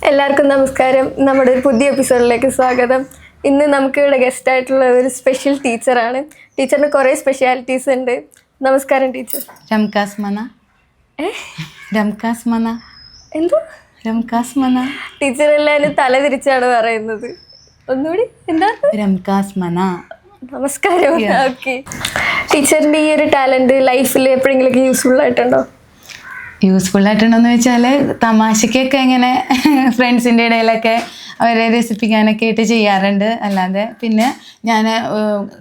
എല്ലാവർക്കും നമസ്കാരം. നമ്മുടെ ഒരു പുതിയ എപ്പിസോഡിലേക്ക് സ്വാഗതം. ഇന്ന് നമുക്ക് ഇവിടെ ഗസ്റ്റ് ആയിട്ടുള്ള ഒരു സ്പെഷ്യൽ ടീച്ചറാണ്. ടീച്ചറിന് കുറേ സ്പെഷ്യാലിറ്റീസ് ഉണ്ട്. നമസ്കാരം ടീച്ചർ. രംകാസ് മന. രംകാസ് മന. എന്തോ രംകാസ് മന. ടീച്ചർ എല്ലാവരും തല തിരിച്ചാണ് പറയുന്നത്. ഒന്നുകൂടി എന്താ? രംകാസ് മന. നമസ്കാരം. ഓക്കെ. ടീച്ചറിൻ്റെ ഈ ഒരു ടാലൻറ്റ് ലൈഫിൽ എപ്പോഴെങ്കിലും യൂസ്ഫുൾ ആയിട്ടുണ്ടോ? യൂസ്ഫുൾ ആയിട്ടുണ്ടോയെന്ന് വെച്ചാൽ തമാശക്കൊക്കെ ഇങ്ങനെ ഫ്രണ്ട്സിൻ്റെ ഇടയിലൊക്കെ അവരെ രസിപ്പിക്കാനൊക്കെ ആയിട്ട് ചെയ്യാറുണ്ട്. അല്ലാതെ പിന്നെ ഞാൻ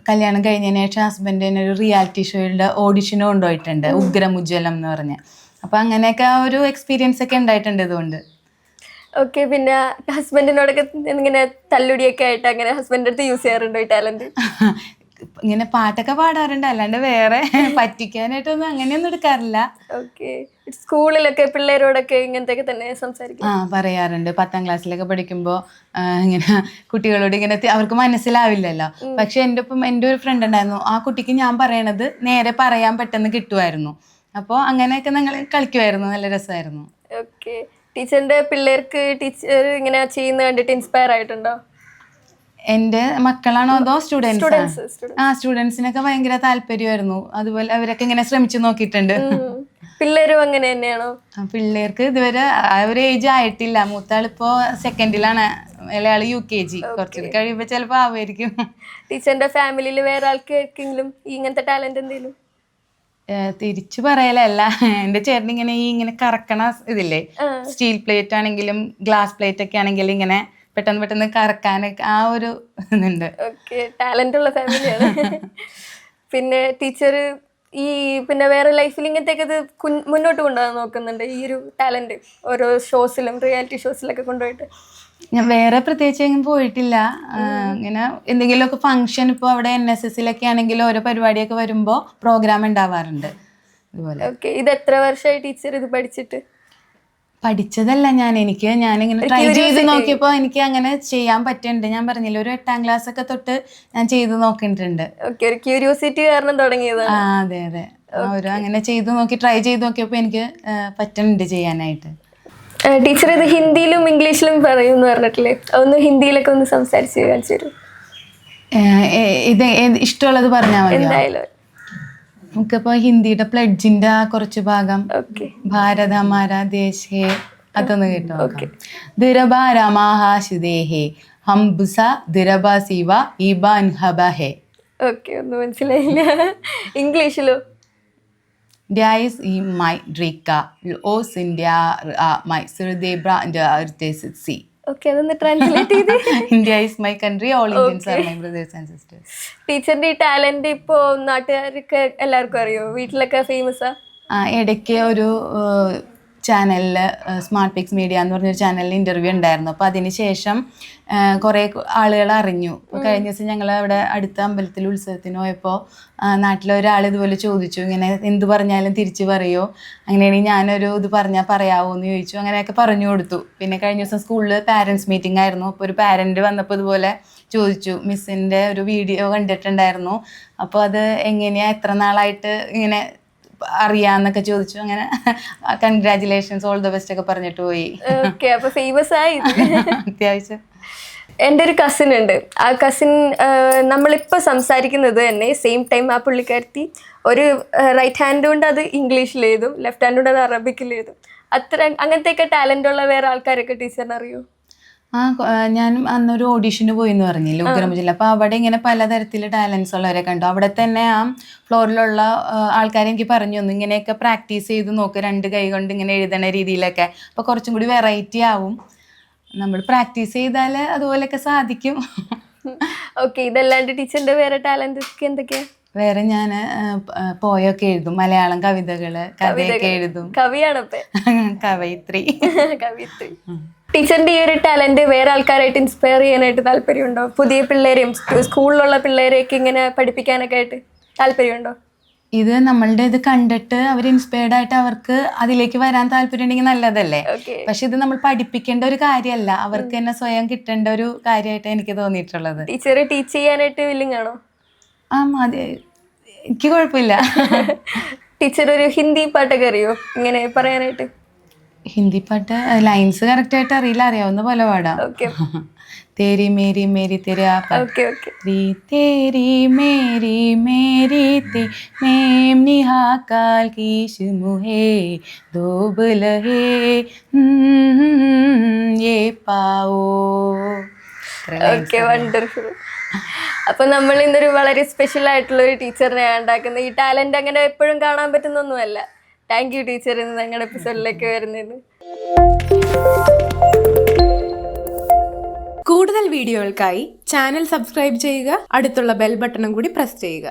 കല്യാണം കഴിഞ്ഞതിന് ശേഷം ഹസ്ബൻഡിന് ഒരു റിയാലിറ്റി ഷോയുടെ ഓഡിഷന് കൊണ്ടുപോയിട്ടുണ്ട്, ഉഗ്രമുജ്വലം എന്ന് പറഞ്ഞ്. അപ്പോൾ അങ്ങനെയൊക്കെ ആ ഒരു എക്സ്പീരിയൻസ് ഒക്കെ ഉണ്ടായിട്ടുണ്ട് ഇതുകൊണ്ട്. ഓക്കെ. പിന്നെ ഹസ്ബൻഡിനോടൊക്കെ ഇങ്ങനെ തല്ലുടിയൊക്കെ ആയിട്ട് അങ്ങനെ ഹസ്ബൻഡിൻ്റെ അടുത്ത് യൂസ് ചെയ്യാറുണ്ടോ ഈ ടാലൻറ്റ്? ഇങ്ങനെ പാട്ടൊക്കെ പാടാറുണ്ട്, അല്ലാണ്ട് വേറെ പറ്റിക്കാനായിട്ടൊന്നും അങ്ങനെയൊന്നും എടുക്കാറില്ല. ഓക്കെ. സ്കൂളിലൊക്കെ പിള്ളേരോടൊക്കെ ഇങ്ങനത്തെയൊക്കെ തന്നെ സംസാരിക്കും? പറയാറുണ്ട്. 10ാം ക്ലാസ്സിലൊക്കെ പഠിക്കുമ്പോൾ ഇങ്ങനെ കുട്ടികളോട് ഇങ്ങനെ അവർക്ക് മനസ്സിലാവില്ലല്ലോ. പക്ഷെ എൻ്റെ ഒരു ഫ്രണ്ട് ഉണ്ടായിരുന്നു, ആ കുട്ടിക്ക് ഞാൻ പറയണത് നേരെ പറയാൻ പെട്ടെന്ന് കിട്ടുമായിരുന്നു. അപ്പോൾ അങ്ങനെയൊക്കെ ഞങ്ങൾ കളിക്കുമായിരുന്നു, നല്ല രസമായിരുന്നു. ഓക്കെ. ടീച്ചറിൻ്റെ പിള്ളേർക്ക് ടീച്ചർ ഇങ്ങനെ ചെയ്യുന്ന കണ്ടിട്ട് ഇൻസ്പയർ ആയിട്ടുണ്ടോ? എൻ്റെ മക്കളാണോ അതോ സ്റ്റുഡൻസ്? സ്റ്റുഡൻസിനൊക്കെ ഭയങ്കര താല്പര്യമായിരുന്നു. അതുപോലെ അവരൊക്കെ ഇങ്ങനെ ശ്രമിച്ചു നോക്കിയിട്ടുണ്ട്. പിള്ളേരും അങ്ങനെ തന്നെയാണോ? പിള്ളേർക്ക് ഇതുവരെ ആ ഒരു ഏജ് ആയിട്ടില്ല. മൂത്താളിപ്പോ സെക്കൻഡിലാണ്, ഇളയാള് UKG. കുറച്ചുകൂടി കഴിയുമ്പോൾ ചിലപ്പോൾ ആവുമായിരിക്കും. ടീച്ചറിന്റെ ഫാമിലിയിൽ വേറെ ആൾക്കെങ്കിലും ഇങ്ങനത്തെ ടാലന്റ് എന്തെങ്കിലും? തിരിച്ചു പറയലല്ല, എൻ്റെ ചേട്ടൻ ഇങ്ങനെ കറക്കണ ഇതില്ലേ, സ്റ്റീൽ പ്ലേറ്റ് ആണെങ്കിലും ഗ്ലാസ് പ്ലേറ്റ് ഒക്കെ ആണെങ്കിലും ഇങ്ങനെ പെട്ടെന്ന് കറക്കാനൊക്കെ ആ ഒരു ഇതുണ്ട്. ഓക്കെ. ടാലന്റ് ഉള്ള ഫാമിലിയാണ്. പിന്നെ ടീച്ചർ ഈ പിന്നെ വേറെ ലൈഫിൽ ഇങ്ങനത്തെയൊക്കെ ഇത് മുന്നോട്ട് കൊണ്ടുപോകാൻ നോക്കുന്നുണ്ട് ഈ ഒരു ടാലന്റ്? ഓരോ ഷോസിലും റിയാലിറ്റി ഷോസിലൊക്കെ കൊണ്ടുപോയിട്ട്? ഞാൻ വേറെ പ്രത്യേകിച്ച് എങ്ങും പോയിട്ടില്ല. ഇങ്ങനെ എന്തെങ്കിലുമൊക്കെ ഫംഗ്ഷൻ, ഇപ്പോൾ അവിടെ NSSലൊക്കെ ആണെങ്കിലും ഓരോ പരിപാടിയൊക്കെ വരുമ്പോൾ പ്രോഗ്രാം ഉണ്ടാവാറുണ്ട് ഇതുപോലെ. ഓക്കെ. ഇത് എത്ര വർഷമായി ടീച്ചർ ഇത് പഠിച്ചിട്ട്? പഠിച്ചതല്ല, ഞാനിങ്ങനെ ട്രൈ ചെയ്ത് നോക്കിയപ്പോൾ എനിക്ക് അങ്ങനെ ചെയ്യാൻ പറ്റുന്നുണ്ട്. ഞാൻ പറഞ്ഞില്ല, ഒരു 8ാം ക്ലാസ് ഒക്കെ തൊട്ട് ഞാൻ ചെയ്ത് നോക്കിയിട്ടുണ്ട്. ഓക്കെ. ഒരു ക്യൂരിയോസിറ്റി കാരണം തുടങ്ങിയതാണ്. അതെ. അങ്ങനെ ട്രൈ ചെയ്ത് നോക്കിയപ്പോൾ എനിക്ക് പറ്റുന്നുണ്ട് ചെയ്യാനായിട്ട്. ടീച്ചർ ഇത് ഹിന്ദിയിലും ഇംഗ്ലീഷിലും പറയുമെന്ന് പറഞ്ഞിട്ടില്ലേ? ഒന്ന് ഹിന്ദിയിലൊക്കെ ഒന്ന് സംസാരിച്ച് കാണിച്ചു തരും. ഇത് ഇഷ്ടമുള്ളത് പറഞ്ഞാൽ മതി. എന്തായാലും നമുക്കിപ്പോൾ ഹിന്ദിയുടെ പ്ലഡ്ജിന്റെ കുറച്ച് ഭാഗം, ഭാരത ഹമാരാ ദേശ് ഹേ, അതൊന്ന് കേട്ടോ. ദിരബാര മഹാശുദേഹേ ഹംബുസ ദിരബ സിവ ഇബാൻ ഹബ ഹേ. ഓക്കെ. ഒന്നും മനസ്സിലായില്ല. ഇംഗ്ലീഷിലോ? Dies in my drika, os India my surdebra and artesi. Okay. അതൊന്ന് ട്രാൻസ്ലേറ്റ് ചെയ്ത്. India is my country, all Indians are my brothers and sisters. ടീച്ചറിന്റെ ഈ ടാലന്റ് ഇപ്പോ നാട്ടുകാർക്ക് എല്ലാവർക്കും അറിയോ? വീട്ടിലൊക്കെ ഫേമസാ? ഇടയ്ക്ക് ഒരു ചാനലിൽ, സ്മാർട്ട് പിക്സ് മീഡിയ എന്ന് പറഞ്ഞൊരു ചാനലിൽ ഇൻ്റർവ്യൂ ഉണ്ടായിരുന്നു. അപ്പോൾ അതിന് ശേഷം കുറേ ആളുകൾ അറിഞ്ഞു. അപ്പോൾ കഴിഞ്ഞ ദിവസം ഞങ്ങൾ അവിടെ അടുത്ത അമ്പലത്തിൽ ഉത്സവത്തിന് പോയപ്പോൾ നാട്ടിലെ ഒരാൾ ഇതുപോലെ ചോദിച്ചു, ഇങ്ങനെ എന്ത് പറഞ്ഞാലും തിരിച്ച് പറയുമോ, അങ്ങനെയാണെങ്കിൽ ഞാനൊരു ഇത് പറഞ്ഞാൽ പറയാമോ എന്ന് ചോദിച്ചു. അങ്ങനെയൊക്കെ പറഞ്ഞു കൊടുത്തു. പിന്നെ കഴിഞ്ഞ ദിവസം സ്കൂളിൽ പാരൻസ് മീറ്റിംഗ് ആയിരുന്നു. അപ്പോൾ ഒരു പാരൻറ്റ് വന്നപ്പോൾ ഇതുപോലെ ചോദിച്ചു, മിസ്സിൻ്റെ ഒരു വീഡിയോ കണ്ടിട്ടുണ്ടായിരുന്നു, അപ്പോൾ അത് എങ്ങനെയാണ്, എത്ര നാളായിട്ട് ഇങ്ങനെ അറിയാന്നൊക്കെ ചോദിച്ചു. അങ്ങനെ കൺഗ്രാറ്റുലേഷൻസ്, ഓൾ ദ ബെസ്റ്റ് ഒക്കെ പറഞ്ഞിട്ട് പോയി. ഓക്കെ. അപ്പൊ ഫേമസ് ആയി. അത്യാവശ്യം. എൻ്റെ ഒരു കസിൻ ഉണ്ട്. ആ കസിൻ നമ്മളിപ്പോൾ സംസാരിക്കുന്നത് തന്നെ സെയിം ടൈം ആ പുള്ളിക്കാരത്തി ഒരു റൈറ്റ് ഹാൻഡ് കൊണ്ട് അത് ഇംഗ്ലീഷിൽ എഴുതും, ലെഫ്റ്റ് ഹാൻഡ് കൊണ്ട് അത് അറബിക്കിൽ എഴുതും. അങ്ങനത്തെയൊക്കെ ടാലൻ്റ് ഉള്ള വേറെ ആൾക്കാരൊക്കെ ടീച്ചറിന് അറിയോ? ഞാൻ അന്നൊരു ഓഡീഷന് പോയി എന്ന് പറഞ്ഞില്ല, ഉഗ്രമുജ്വലം. അപ്പോൾ അവിടെ ഇങ്ങനെ പലതരത്തിൽ ടാലൻസ് ഉള്ളവരെ കണ്ടു. അവിടെ തന്നെ ആ ഫ്ലോറിലുള്ള ആൾക്കാരെ എനിക്ക് പറഞ്ഞു തന്നു, ഇങ്ങനെയൊക്കെ പ്രാക്ടീസ് ചെയ്ത് നോക്ക്, 2 കൈ കൊണ്ട് ഇങ്ങനെ എഴുതണ രീതിയിലൊക്കെ. അപ്പോൾ കുറച്ചും കൂടി വെറൈറ്റി ആവും. നമ്മൾ പ്രാക്ടീസ് ചെയ്താൽ അതുപോലെയൊക്കെ സാധിക്കും. ഓക്കെ. ഇതല്ലാണ്ട് ടീച്ചറിൻ്റെ വേറെ ടാലൻറ്റ് എന്തൊക്കെയാ? വേറെ ഞാൻ പോയൊക്കെ എഴുതും, മലയാളം കവിതകൾ, കഥയൊക്കെ എഴുതും. കവിയാണപ്പേ? കവയിത്രി. കവിത്രി. ടീച്ചറിൻ്റെ ഈ ഒരു ടാലന്റ് വേറെ ആൾക്കാരായിട്ട് ഇൻസ്പയർ ചെയ്യാനായിട്ട് താല്പര്യമുണ്ടോ? പുതിയ പിള്ളേരെയും സ്കൂളിലുള്ള പിള്ളേരെയൊക്കെ ഇങ്ങനെ പഠിപ്പിക്കാനൊക്കെ ആയിട്ട് താല്പര്യമുണ്ടോ? ഇത് നമ്മളുടെ ഇത് കണ്ടിട്ട് അവർ ഇൻസ്പയർഡ് ആയിട്ട് അവർക്ക് അതിലേക്ക് വരാൻ താല്പര്യം ഉണ്ടെങ്കിൽ നല്ലതല്ലേ. പക്ഷെ ഇത് നമ്മൾ പഠിപ്പിക്കേണ്ട ഒരു കാര്യമല്ല, അവർക്ക് തന്നെ സ്വയം കിട്ടേണ്ട ഒരു കാര്യമായിട്ട് എനിക്ക് തോന്നിയിട്ടുള്ളത്. ടീച്ചർ ടീച്ച് ചെയ്യാനായിട്ട് വില്ലിങ് ആണോ? അതെ, എനിക്ക് കുഴപ്പമില്ല. ടീച്ചർ ഒരു ഹിന്ദി പാട്ടൊക്കെ അറിയോ ഇങ്ങനെ പറയാനായിട്ട്? ഹിന്ദി പാട്ട് ലൈൻസ് കറക്റ്റ് ആയിട്ട് അറിയില്ല, അറിയാവുന്ന പോലെ പാടാം. ഓക്കെ തേരി മേരി മേരി തേരി ആ പാട്ട്. Okay okay. തേരി മേരി മേരി തേ മേം നിഹാകാൽ കീശ് മുഹേ ദോബലഹേ യേ പാവോ. Okay, wonderful. അപ്പൊ നമ്മൾ ഇന്നൊരു വളരെ സ്പെഷ്യൽ ആയിട്ടുള്ള ഒരു ടീച്ചറിനെ ഉണ്ടാക്കുന്നത്. ഈ ടാലന്റ് അങ്ങനെ എപ്പോഴും കാണാൻ പറ്റുന്നൊന്നുമല്ല. താങ്ക് യു ടീച്ചർ, ഇന്ന് ഞങ്ങളുടെ എപ്പിസോഡിലേക്ക് വരുന്നതിന്. കൂടുതൽ വീഡിയോകൾക്കായി ചാനൽ സബ്സ്ക്രൈബ് ചെയ്യുക, അടുത്തുള്ള ബെൽ ബട്ടണും കൂടി പ്രസ് ചെയ്യുക.